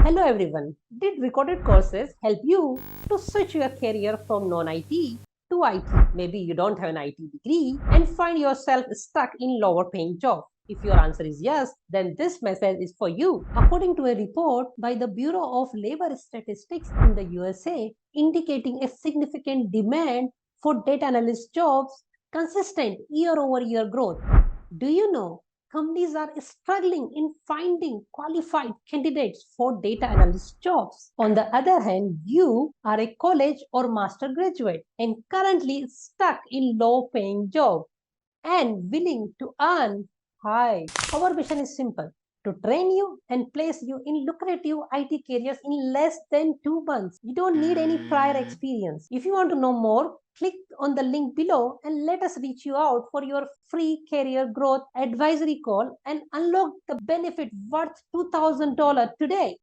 Hello everyone. Did recorded courses help you to switch your career from non-IT to IT? Maybe you don't have an IT degree and find yourself stuck in lower paying job. If your answer is yes, then this message is for you. According to a report by the Bureau of Labor Statistics in the USA, indicating a significant demand for data analyst jobs, consistent year-over-year growth. Do you know companies are struggling in finding qualified candidates for data analyst jobs? On the other hand, you are a college or master graduate and currently stuck in low paying job and willing to earn high. Our mission is simple: to train you and place you in lucrative IT careers in less than 2 months. You don't need any prior experience. If you want to know more, click on the link below and let us reach you out for your free career growth advisory call and unlock the benefit worth $2,000 today.